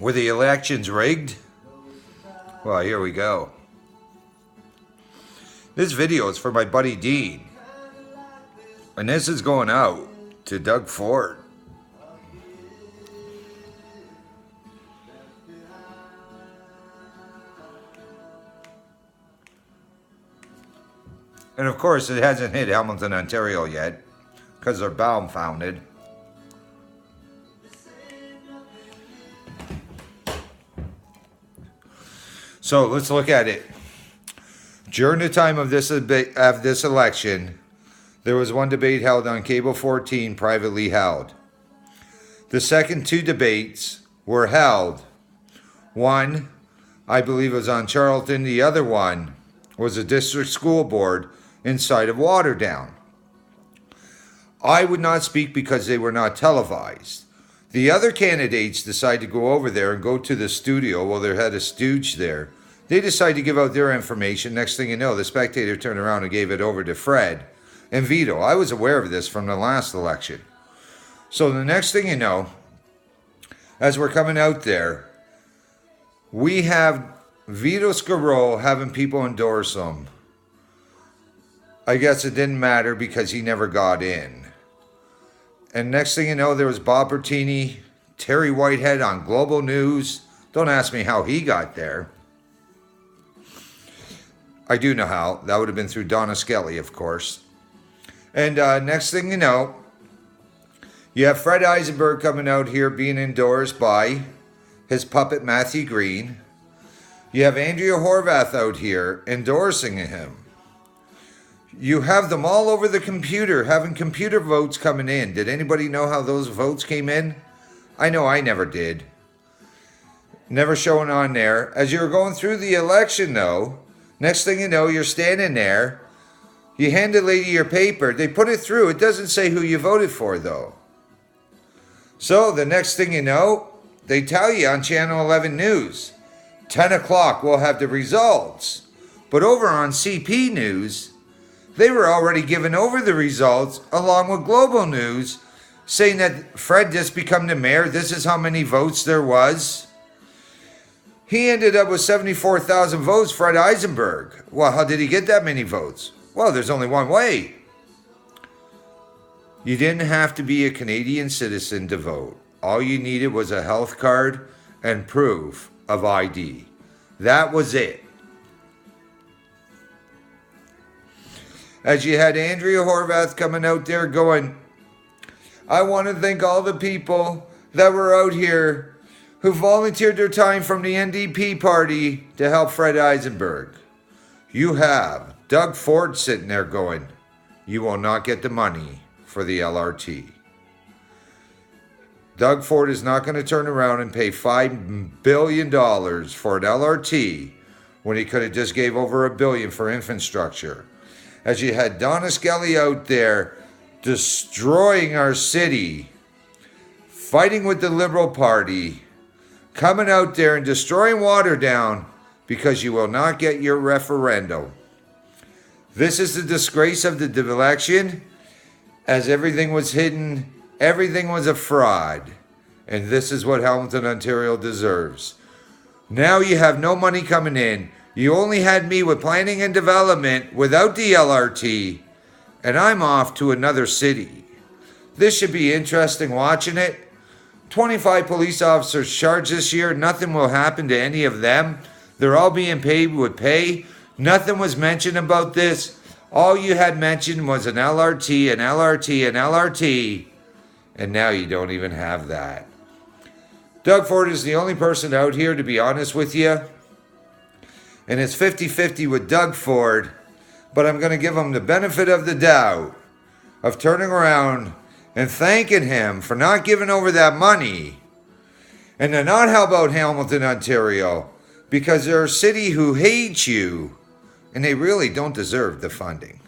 Were the elections rigged? Well, here we go. This video is for my buddy Dean. And this is going out to Doug Ford. And of course, it hasn't hit Hamilton, Ontario yet, because they're bound-founded. So let's look at it. During the time of this election, there was one debate held on Cable 14, privately held. The second two debates were held. One, I believe, was on Charlton. The other one was a district school board inside of Waterdown. I would not speak because they were not televised. The other candidates decided to go over there and go to the studio. Well, they had a stooge there. They decided to give out their information. Next thing you know, the Spectator turned around and gave it over to Fred and Vito. I was aware of this from the last election. So the next thing you know, as we're coming out there, we have Vito Scarroll having people endorse him. I guess it didn't matter because he never got in. And next thing you know, there was Bob Bertini, Terry Whitehead on Global News. Don't ask me how he got there. I do know how. That would have been through Donis, of course. And next thing you know, you have Fred Eisenberg coming out here being endorsed by his puppet Matthew Green. You have Andrea Horvath out here endorsing him. You have them all over the computer, having computer votes coming in. Did anybody know how those votes came in? I know I never did. Never showing on there. As you were going through the election, though, next thing you know, you're standing there. You hand the lady your paper. They put it through. It doesn't say who you voted for, though. So the next thing you know, they tell you on Channel 11 News, 10 o'clock we'll have the results. But over on CP News, they were already giving over the results along with Global News, saying that Fred just become the mayor. This is how many votes there was. He ended up with 74,000 votes, Fred Eisenberg. Well, how did he get that many votes? Well, there's only one way. You didn't have to be a Canadian citizen to vote. All you needed was a health card and proof of ID. That was it. As you had Andrea Horvath coming out there going, I want to thank all the people that were out here who volunteered their time from the NDP party to help Fred Eisenberg. You have Doug Ford sitting there going, you will not get the money for the LRT. Doug Ford is not going to turn around and pay $5 billion for an LRT when he could have just gave over $1 billion for infrastructure. As you had Donis out there destroying our city, fighting with the Liberal Party, coming out there and destroying Waterdown because you will not get your referendum. This is the disgrace of the election, as everything was hidden, everything was a fraud, and this is what Hamilton, Ontario deserves. Now you have no money coming in. You only had me with planning and development without the LRT, and I'm off to another city. This should be interesting watching it. 25 police officers charged this year. Nothing will happen to any of them. They're all being paid with pay. Nothing was mentioned about this. All you had mentioned was an LRT, an LRT, an LRT, and now you don't even have that. Doug Ford is the only person out here, to be honest with you. And it's 50-50 with Doug Ford, but I'm going to give him the benefit of the doubt of turning around and thanking him for not giving over that money and to not help out Hamilton, Ontario, because they're a city who hates you and they really don't deserve the funding.